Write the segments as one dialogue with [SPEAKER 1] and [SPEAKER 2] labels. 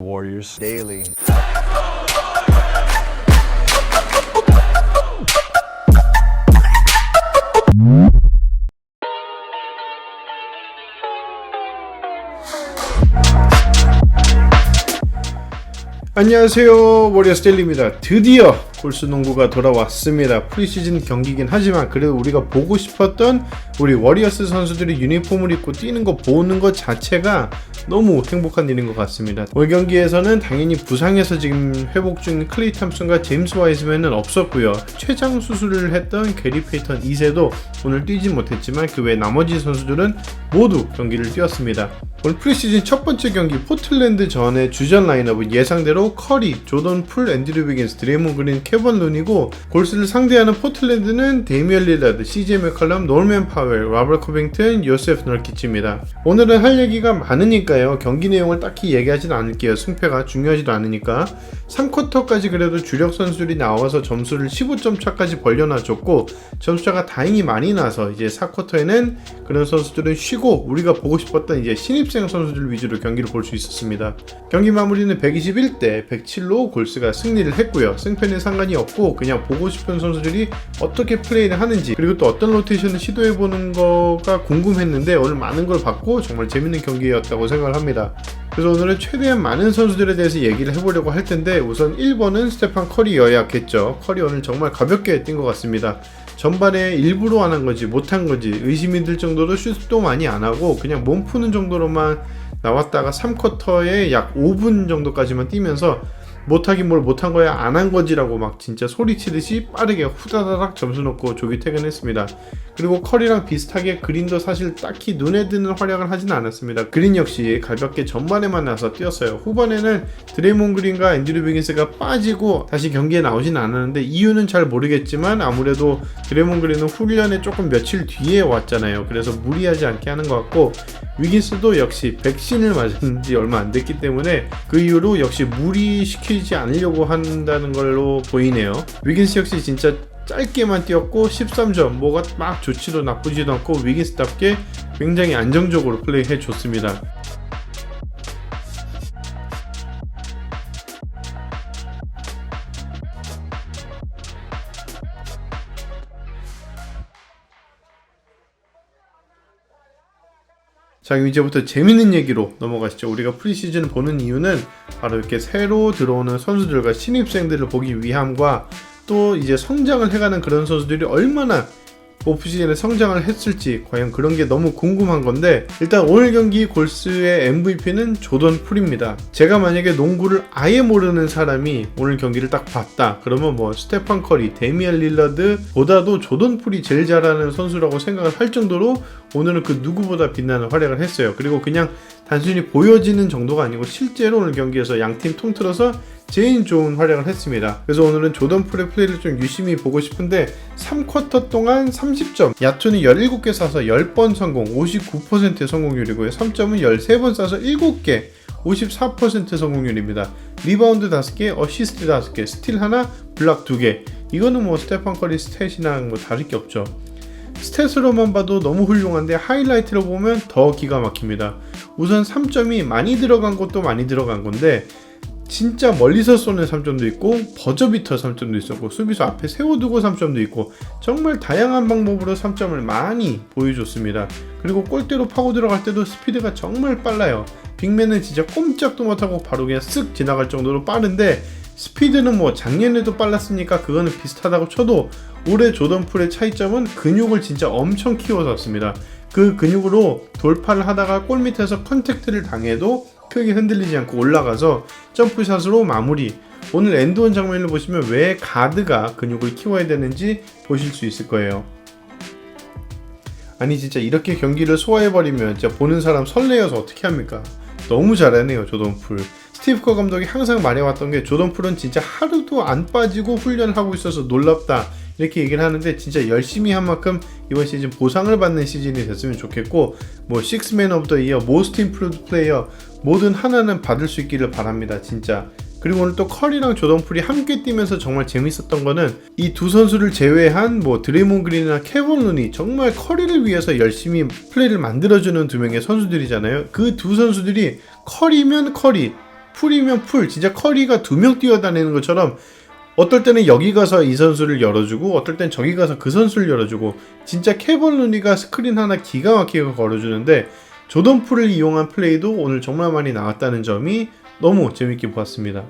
[SPEAKER 1] Warriors daily.
[SPEAKER 2] 안녕하세요, 워리어스 데일리입니다. 드디어 골스농구가 돌아왔습니다. 프리시즌 경기긴 하지만 그래도 우리가 보고 싶었던 우리 워리어스 선수들이 유니폼을 입고 뛰는 거 보는 것 자체가 너무 행복한 일인 것 같습니다. 오늘 경기에서는 당연히 부상에서 지금 회복 중인 클레이 탐슨과 제임스 와이즈맨은 없었고요. 췌장 수술을 했던 게리 페이턴 2세도 오늘 뛰지 못했지만 그 외 나머지 선수들은 모두 경기를 뛰었습니다. 오늘 프리시즌 첫 번째 경기 포틀랜드 전의 주전 라인업은 예상대로 커리, 조던 풀, 앤드류 비긴스, 드레이몬 그린, 케번 루니고, 골스를 상대하는 포틀랜드는 데미안 릴라드, CJ 맥컬럼, 놀맨 파웰, 로버트 코빙턴, 요세프 널키치입니다. 오늘은 할 얘기가 많으니까요. 경기 내용을 딱히 얘기하진 않을게요. 승패가 중요하지도 않으니까. 3쿼터까지 그래도 주력 선수들이 나와서 점수를 15점 차까지 벌려놔줬고, 점수차가 다행히 많이 나서 이제 4쿼터에는 그런 선수들은 쉬고 우리가 보고 싶었던 이제 신입생 선수들 위주로 경기를 볼 수 있었습니다. 경기 마무리는 121대 107로 골스가 승리를 했고요. 승패는 상관이 없고 그냥 보고 싶은 선수들이 어떻게 플레이를 하는지, 그리고 또 어떤 로테이션을 시도해보는 거가 궁금했는데 오늘 많은 걸 봤고 정말 재밌는 경기였다고 생각을 합니다. 그래서 오늘은 최대한 많은 선수들에 대해서 얘기를 해보려고 할 텐데, 우선 1번은 스테판 커리여야겠죠. 커리 오늘 정말 가볍게 뛴 것 같습니다. 전반에 일부러 안 한 건지 못한 건지 의심이 들 정도로 슛도 많이 안 하고 그냥 몸 푸는 정도로만 나왔다가 3쿼터에 약 5분 정도까지만 뛰면서 못하긴 뭘 못한 거야 안 한 거지라고 막 진짜 소리치듯이 빠르게 후다다닥 점수 넣고 조기 퇴근했습니다. 그리고 커리랑 비슷하게 그린도 사실 딱히 눈에 드는 활약을 하진 않았습니다. 그린 역시 가볍게 전반에만 나서 뛰었어요. 후반에는 드레이몬 그린과 앤드류 비긴스가 빠지고 다시 경기에 나오진 않았는데 이유는 잘 모르겠지만 아무래도 드레이몬 그린은 훈련에 조금 며칠 뒤에 왔잖아요. 그래서 무리하지 않게 하는 것 같고, 위긴스도 역시 백신을 맞은 지 얼마 안 됐기 때문에 그 이후로 역시 무리시키지 않으려고 한다는 걸로 보이네요. 위긴스 역시 진짜 짧게만 뛰었고 13점, 뭐가 막 좋지도 나쁘지도 않고 위긴스답게 굉장히 안정적으로 플레이해 줬습니다. 자, 그럼 이제부터 재밌는 얘기로 넘어가시죠. 우리가 프리시즌을 보는 이유는 바로 이렇게 새로 들어오는 선수들과 신입생들을 보기 위함과 또 이제 성장을 해가는 그런 선수들이 얼마나 오프시즌에 성장을 했을지 과연 그런 게 너무 궁금한 건데, 일단 오늘 경기 골스의 MVP는 조던 풀입니다. 제가 만약에 농구를 아예 모르는 사람이 오늘 경기를 딱 봤다 그러면 뭐 스테판 커리, 데미안 릴라드 보다도 조던 풀이 제일 잘하는 선수라고 생각을 할 정도로 오늘은 그 누구보다 빛나는 활약을 했어요. 그리고 그냥 단순히 보여지는 정도가 아니고 실제로 오늘 경기에서 양팀 통틀어서 제일 좋은 활약을 했습니다. 그래서 오늘은 조던 풀의 플레이를 좀 유심히 보고 싶은데 3쿼터 동안 30점, 야투는 17개 쏴서 10번 성공, 59%의 성공률이고요. 3점은 13번 쏴서 7개, 54% 성공률입니다. 리바운드 5개, 어시스트 5개, 스틸 하나, 블락 2개. 이거는 뭐 스테판 커리 스탯이랑 뭐 다를 게 없죠. 스탯으로만 봐도 너무 훌륭한데 하이라이트로 보면 더 기가 막힙니다. 우선 3점이 많이 들어간 것도 많이 들어간 건데 진짜 멀리서 쏘는 3점도 있고 버저비터 3점도 있었고 수비수 앞에 세워두고 3점도 있고 정말 다양한 방법으로 3점을 많이 보여줬습니다. 그리고 골대로 파고 들어갈 때도 스피드가 정말 빨라요. 빅맨은 진짜 꼼짝도 못하고 바로 그냥 쓱 지나갈 정도로 빠른데, 스피드는 뭐 작년에도 빨랐으니까 그거는 비슷하다고 쳐도 올해 조던 풀의 차이점은 근육을 진짜 엄청 키워줬습니다. 그 근육으로 돌파를 하다가 골 밑에서 컨택트를 당해도 크게 흔들리지 않고 올라가서 점프샷으로 마무리. 오늘 엔드원 장면을 보시면 왜 가드가 근육을 키워야 되는지 보실 수 있을 거예요. 아니 진짜 이렇게 경기를 소화해버리면 진짜 보는 사람 설레어서 어떻게 합니까? 너무 잘하네요, 조던 풀. 스티브 커 감독이 항상 말해왔던 게 조던 풀은 진짜 하루도 안 빠지고 훈련을 하고 있어서 놀랍다 이렇게 얘기를 하는데, 진짜 열심히 한 만큼 이번 시즌 보상을 받는 시즌이 됐으면 좋겠고, 뭐 식스맨 오브 더 이어, 모스트 임프루브드 플레이어 뭐든 하나는 받을 수 있기를 바랍니다, 진짜. 그리고 오늘 또 커리랑 조던 풀이 함께 뛰면서 정말 재밌었던 거는 이 두 선수를 제외한 뭐 드레이몬 그린이나 케번 루니, 정말 커리를 위해서 열심히 플레이를 만들어주는 두 명의 선수들이잖아요. 그 두 선수들이 커리면 커리, 풀이면 풀, 진짜 커리가 2명 뛰어다니는 것처럼 어떨 때는 여기 가서 이 선수를 열어주고 어떨 땐 저기 가서 그 선수를 열어주고 진짜 케번 루니가 스크린 하나 기가 막히게 걸어주는데 조던 풀을 이용한 플레이도 오늘 정말 많이 나왔다는 점이 너무 재밌게 보았습니다.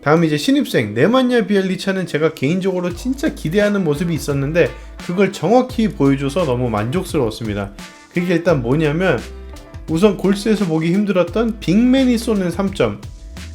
[SPEAKER 2] 다음 이제 신입생 네마냐 비엘리차는 제가 개인적으로 진짜 기대하는 모습이 있었는데 그걸 정확히 보여줘서 너무 만족스러웠습니다. 그게 일단 뭐냐면 우선 골스에서 보기 힘들었던 빅맨이 쏘는 3점,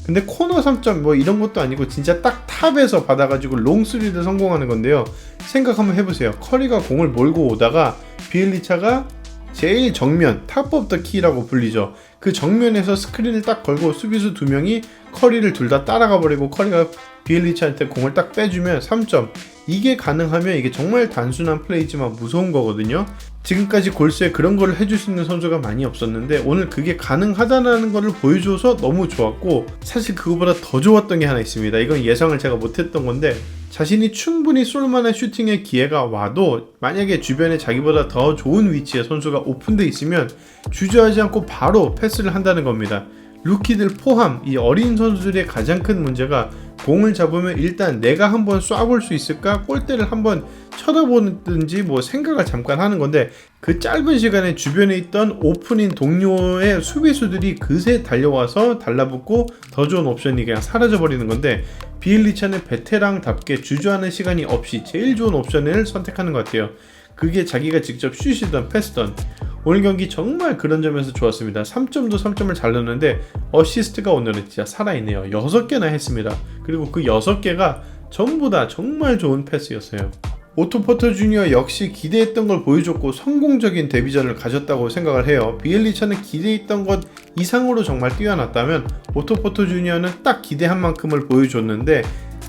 [SPEAKER 2] 근데 코너 3점 뭐 이런 것도 아니고 진짜 딱 탑에서 받아가지고 롱스리를 성공하는 건데요. 생각 한번 해보세요. 커리가 공을 몰고 오다가 비엘리차가 제일 정면 탑 오브 더 키라고 불리죠. 그 정면에서 스크린을 딱 걸고 수비수 2명이 커리를 둘 다 따라가 버리고 커리가 비엘리차한테 공을 딱 빼주면 3점. 이게 가능하면 이게 정말 단순한 플레이지만 무서운 거거든요. 지금까지 골스에 그런 거를 해줄 수 있는 선수가 많이 없었는데 오늘 그게 가능하다는 거를 보여줘서 너무 좋았고, 사실 그거보다 더 좋았던 게 하나 있습니다. 이건 예상을 제가 못했던 건데 자신이 충분히 쏠만한 슈팅의 기회가 와도 만약에 주변에 자기보다 더 좋은 위치에 선수가 오픈되어 있으면 주저하지 않고 바로 패스를 한다는 겁니다. 루키들 포함 이 어린 선수들의 가장 큰 문제가 공을 잡으면 일단 내가 한번 쏴볼 수 있을까, 골대를 한번 쳐다보든지 뭐 생각을 잠깐 하는 건데 그 짧은 시간에 주변에 있던 오픈인 동료의 수비수들이 그새 달려와서 달라붙고 더 좋은 옵션이 그냥 사라져버리는 건데 비엘리차는 베테랑답게 주저하는 시간이 없이 제일 좋은 옵션을 선택하는 것 같아요. 그게 자기가 직접 슛이든 패스든. 오늘 경기 정말 그런 점에서 좋았습니다. 3점도 3점을 잘 넣었는데 어시스트가 오늘은 진짜 살아있네요. 6개나 했습니다. 그리고 그 6개가 전부 다 정말 좋은 패스였어요. 오토 포터 주니어 역시 기대했던 걸 보여줬고 성공적인 데뷔전을 가졌다고 생각을 해요. 비엘리차는 기대했던 것 이상으로 정말 뛰어났다면 오토 포터 주니어는 딱 기대한 만큼을 보여줬는데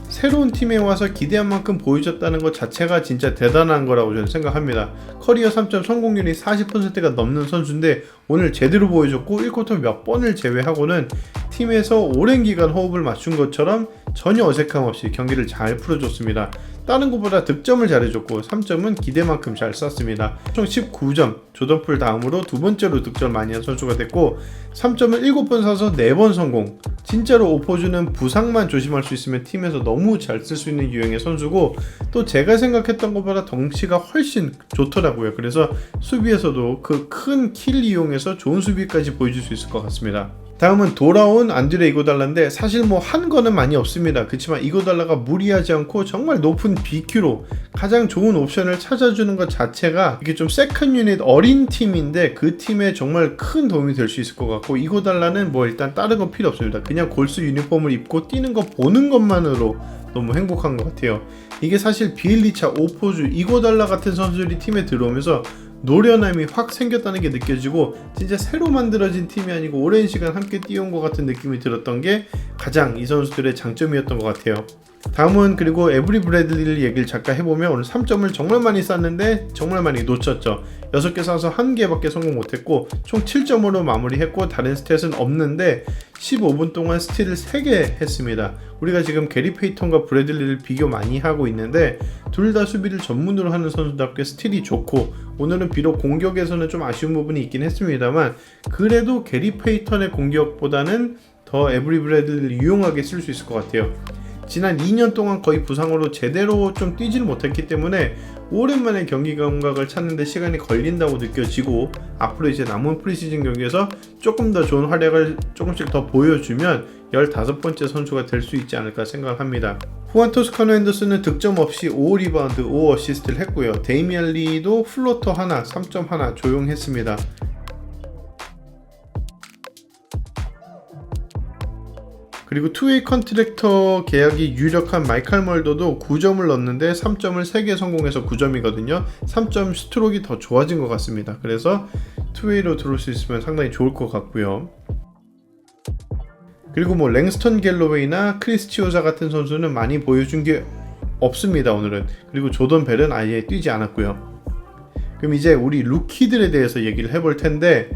[SPEAKER 2] 새로운 팀에 와서 기대한 만큼 보여줬다는 것 자체가 진짜 대단한 거라고 저는 생각합니다. 커리어 3점 성공률이 40%가 넘는 선수인데 오늘 제대로 보여줬고 1쿼터 몇 번을 제외하고는 팀에서 오랜 기간 호흡을 맞춘 것처럼 전혀 어색함 없이 경기를 잘 풀어줬습니다. 다른 것보다 득점을 잘해줬고 3점은 기대만큼 잘 쐈습니다. 총 19점, 조던풀 다음으로 두 번째로 득점 많이 한 선수가 됐고 3점을 7번 쏴서 4번 성공. 진짜로 오퍼주는 부상만 조심할 수 있으면 팀에서 너무 잘 쓸 수 있는 유형의 선수고 또 제가 생각했던 것보다 덩치가 훨씬 좋더라고요. 그래서 수비에서도 그 큰 킬 이용해서 좋은 수비까지 보여줄 수 있을 것 같습니다. 다음은 돌아온 안드레 이고달라인데 사실 뭐 한 거는 많이 없습니다. 그렇지만 이고달라가 무리하지 않고 정말 높은 BQ로 가장 좋은 옵션을 찾아주는 것 자체가 이게 좀 세컨 유닛 어린 팀인데 그 팀에 정말 큰 도움이 될 수 있을 것 같고 이고달라는 뭐 일단 다른 거 필요 없습니다. 그냥 골스 유니폼을 입고 뛰는 거 보는 것만으로 너무 행복한 것 같아요. 이게 사실 비엘리차, 오포주, 이고달라 같은 선수들이 팀에 들어오면서 노련함이 확 생겼다는 게 느껴지고 진짜 새로 만들어진 팀이 아니고 오랜 시간 함께 뛰어온 것 같은 느낌이 들었던 게 가장 이 선수들의 장점이었던 것 같아요. 다음은 그리고 에브리 브래들리 얘기를 잠깐 해보면 오늘 3점을 정말 많이 쐈는데 정말 많이 놓쳤죠. 6개 쏴서 1개밖에 성공 못했고 총 7점으로 마무리했고 다른 스탯은 없는데 15분 동안 스틸을 3개 했습니다. 우리가 지금 게리 페이턴과 브래들리를 비교 많이 하고 있는데 둘 다 수비를 전문으로 하는 선수답게 스틸이 좋고 오늘은 비록 공격에서는 좀 아쉬운 부분이 있긴 했습니다만 그래도 게리 페이턴의 공격보다는 더 에브리 브래들리를 유용하게 쓸 수 있을 것 같아요. 지난 2년 동안 거의 부상으로 제대로 좀 뛰질 못했기 때문에 오랜만에 경기 감각을 찾는데 시간이 걸린다고 느껴지고 앞으로 이제 남은 프리시즌 경기에서 조금 더 좋은 활약을 조금씩 더 보여주면 15번째 선수가 될 수 있지 않을까 생각합니다. 후안 토스카노 핸더슨은 득점 없이 5 리바운드 5 어시스트를 했고요. 데이미안 리도 플로터 하나 3점 하나 조용했습니다. 그리고 투웨이 컨트랙터 계약이 유력한 마이칼 멀더도 9점을 넣었는데 3점을 3개 성공해서 9점이거든요. 3점 스트로크가 더 좋아진 것 같습니다. 그래서 투웨이로 들어올 수 있으면 상당히 좋을 것 같고요. 그리고 뭐 랭스턴 갤로웨이나 크리스 치오자 같은 선수는 많이 보여준 게 없습니다 오늘은. 그리고 조던 벨은 아예 뛰지 않았고요. 그럼 이제 우리 루키들에 대해서 얘기를 해볼 텐데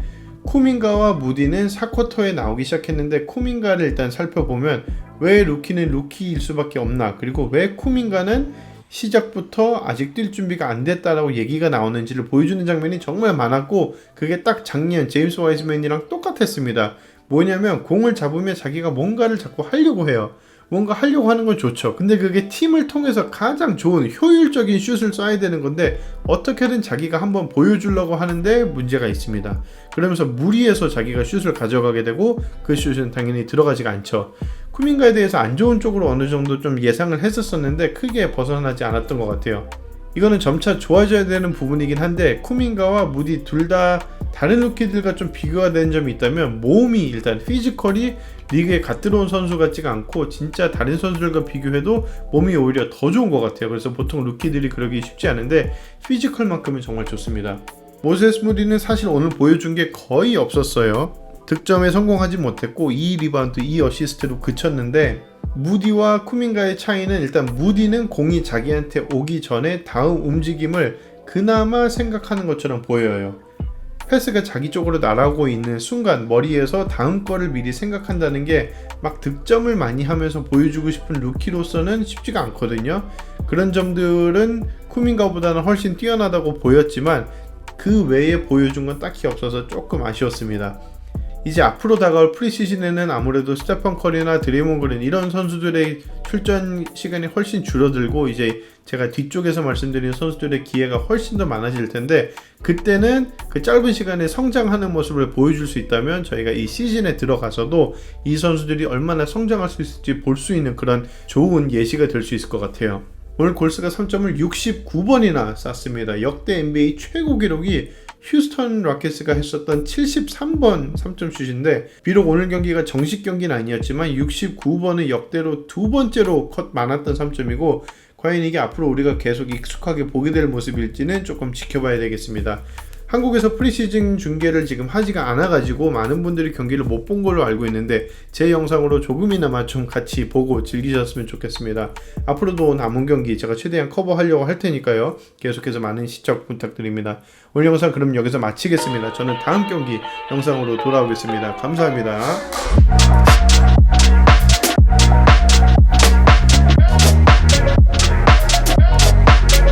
[SPEAKER 2] 쿠민가와 무디는 4쿼터에 나오기 시작했는데 쿠민가를 일단 살펴보면 왜 루키는 루키일 수밖에 없나, 그리고 왜 쿠민가는 시작부터 아직 뛸 준비가 안 됐다라고 얘기가 나오는지를 보여주는 장면이 정말 많았고 그게 딱 작년 제임스 와이즈맨이랑 똑같았습니다. 뭐냐면 공을 잡으면 자기가 뭔가를 자꾸 하려고 해요. 뭔가 하려고 하는 건 좋죠. 근데 그게 팀을 통해서 가장 좋은 효율적인 슛을 쏴야 되는 건데 어떻게든 자기가 한번 보여주려고 하는데 문제가 있습니다. 그러면서 무리해서 자기가 슛을 가져가게 되고 그 슛은 당연히 들어가지가 않죠. 쿠민가에 대해서 안 좋은 쪽으로 어느 정도 좀 예상을 했었었는데 크게 벗어나지 않았던 것 같아요. 이거는 점차 좋아져야 되는 부분이긴 한데 쿠민가와 무디 둘 다 다른 루키들과 좀 비교가 되는 점이 있다면 몸이 일단 피지컬이 리그에 갓 들어온 선수 같지가 않고 진짜 다른 선수들과 비교해도 몸이 오히려 더 좋은 것 같아요. 그래서 보통 루키들이 그러기 쉽지 않은데 피지컬만큼은 정말 좋습니다. 모세스 무디는 사실 오늘 보여준 게 거의 없었어요. 득점에 성공하지 못했고 2 리바운드 2 어시스트로 그쳤는데 무디와 쿠민가의 차이는 일단 무디는 공이 자기한테 오기 전에 다음 움직임을 그나마 생각하는 것처럼 보여요. 패스가 자기 쪽으로 날아오고 있는 순간 머리에서 다음 거를 미리 생각한다는 게 막 득점을 많이 하면서 보여주고 싶은 루키로서는 쉽지가 않거든요. 그런 점들은 쿠민가보다는 훨씬 뛰어나다고 보였지만 그 외에 보여준 건 딱히 없어서 조금 아쉬웠습니다. 이제 앞으로 다가올 프리시즌에는 아무래도 스테판 커리나 드레이몬 그린 이런 선수들의 출전 시간이 훨씬 줄어들고 이제 제가 뒤쪽에서 말씀드린 선수들의 기회가 훨씬 더 많아질 텐데 그때는 그 짧은 시간에 성장하는 모습을 보여줄 수 있다면 저희가 이 시즌에 들어가서도 이 선수들이 얼마나 성장할 수 있을지 볼 수 있는 그런 좋은 예시가 될 수 있을 것 같아요. 오늘 골스가 3점을 69번이나 쐈습니다. 역대 NBA 최고 기록이 휴스턴 로켓츠가 했었던 73번 3점 슛인데 비록 오늘 경기가 정식 경기는 아니었지만 69번은 역대로 두 번째로 컷 많았던 3점이고 과연 이게 앞으로 우리가 계속 익숙하게 보게 될 모습일지는 조금 지켜봐야 되겠습니다. 한국에서 프리시즌 중계를 지금 하지가 않아가지고 많은 분들이 경기를 못 본 걸로 알고 있는데 제 영상으로 조금이나마 좀 같이 보고 즐기셨으면 좋겠습니다. 앞으로도 남은 경기 제가 최대한 커버하려고 할 테니까요. 계속해서 많은 시청 부탁드립니다. 오늘 영상 그럼 여기서 마치겠습니다. 저는 다음 경기 영상으로 돌아오겠습니다. 감사합니다.